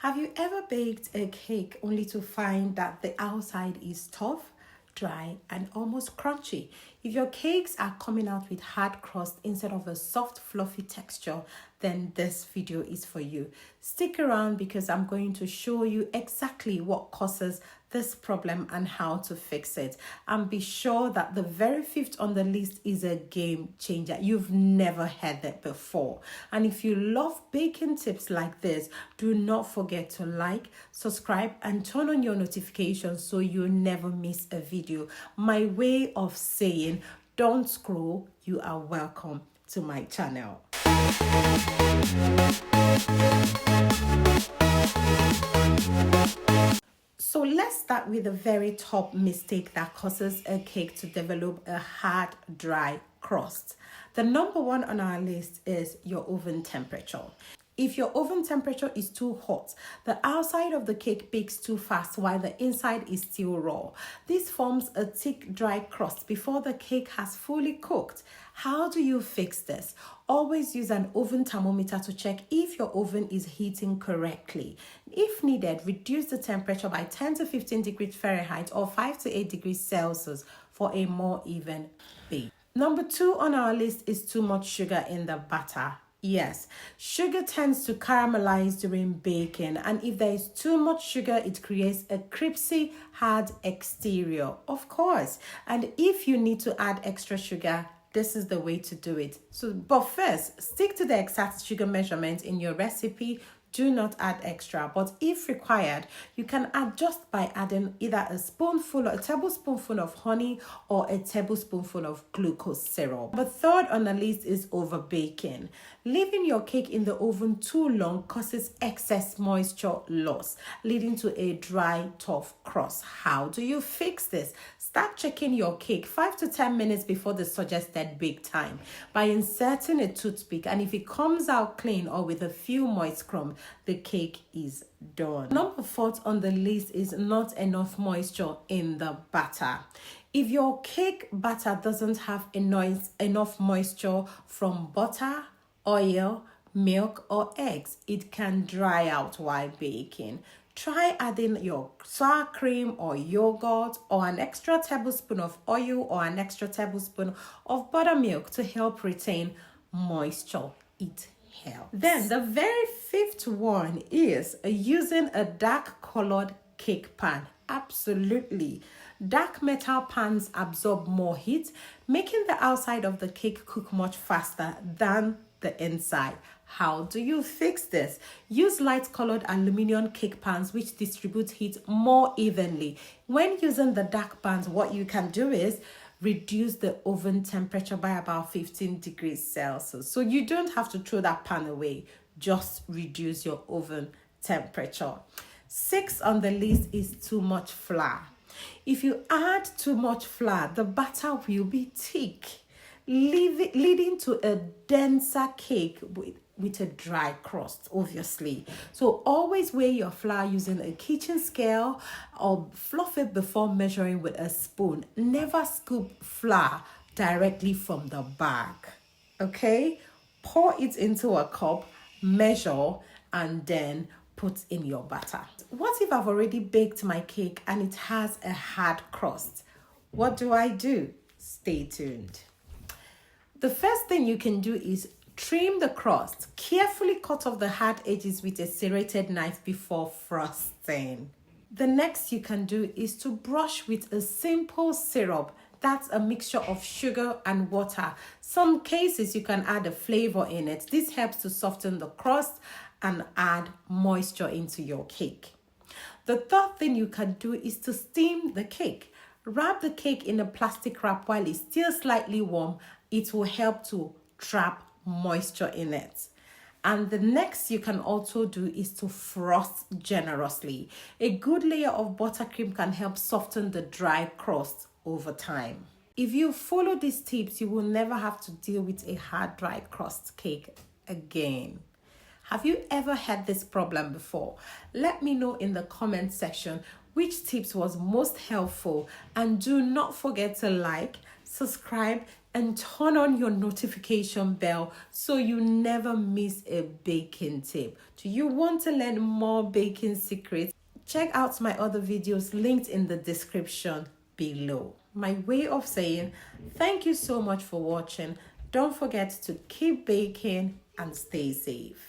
Have you ever baked a cake only to find that the outside is tough, dry, and almost crunchy? If your cakes are coming out with hard crust instead of a soft, fluffy texture, then this video is for you. Stick around because I'm going to show you exactly what causes this problem and how to fix it. And be sure that the very fifth on the list is a game changer. You've never heard that before. And if you love baking tips like this, do not forget to like, subscribe, and turn on your notifications so you never miss a video. My way of saying, don't scroll, you are welcome to my channel. So let's start with the very top mistake that causes a cake to develop a hard, dry crust. The number one on our list is your oven temperature. If your oven temperature is too hot, the outside of the cake bakes too fast while the inside is still raw. This forms a thick, dry crust before the cake has fully cooked. How do you fix this? Always use an oven thermometer to check if your oven is heating correctly. If needed, reduce the temperature by 10 to 15 degrees Fahrenheit or 5 to 8 degrees Celsius for a more even bake. Number two on our list is too much sugar in the batter. Yes, sugar tends to caramelize during baking, and if there is too much sugar, it creates a crispy, hard exterior, of course. And if you need to add extra sugar, this is the way to do it. But first, stick to the exact sugar measurement in your recipe. Do not add extra, but if required, you can adjust by adding either a tablespoonful of honey or a tablespoonful of glucose syrup. The third on the list is overbaking. Leaving your cake in the oven too long causes excess moisture loss, leading to a dry, tough crust. How do you fix this? Start checking your cake 5 to 10 minutes before the suggested bake time by inserting a toothpick, and if it comes out clean or with a few moist crumbs, the cake is done. Number 4 on the list is not enough moisture in the batter. If your cake batter doesn't have enough moisture from butter, oil, milk, or eggs, it can dry out while baking. Try adding your sour cream or yogurt or an extra tablespoon of oil or an extra tablespoon of buttermilk to help retain moisture. It helps. Then the very fifth one is using a dark colored cake pan. Absolutely. Dark metal pans absorb more heat, making the outside of the cake cook much faster than the inside. How do you fix this? Use light-colored aluminum cake pans which distribute heat more evenly. When using the dark pans, what you can do is reduce the oven temperature by about 15 degrees Celsius. So you don't have to throw that pan away. Just reduce your oven temperature. 6 on the list is too much flour. If you add too much flour, the batter will be thick, leading to a denser cake with a dry crust, obviously. So always weigh your flour using a kitchen scale or fluff it before measuring with a spoon. Never scoop flour directly from the bag, okay? Pour it into a cup, measure, and then put in your batter. What if I've already baked my cake and it has a hard crust? What do? Stay tuned. The first thing you can do is trim the crust. Carefully cut off the hard edges with a serrated knife before frosting. The next you can do is to brush with a simple syrup. That's a mixture of sugar and water. Some cases you can add a flavor in it. This helps to soften the crust and add moisture into your cake. The third thing you can do is to steam the cake. Wrap the cake in a plastic wrap while it's still slightly warm. It will help to trap moisture in it. And the next you can also do is to frost generously. A good layer of buttercream can help soften the dry crust over time. If you follow these tips, you will never have to deal with a hard dry crust cake again. Have you ever had this problem before? Let me know in the comment section which tips was most helpful, and do not forget to like, subscribe, and turn on your notification bell so you never miss a baking tip. Do you want to learn more baking secrets? Check out my other videos linked in the description below. My way of saying thank you so much for watching. Don't forget to keep baking and stay safe.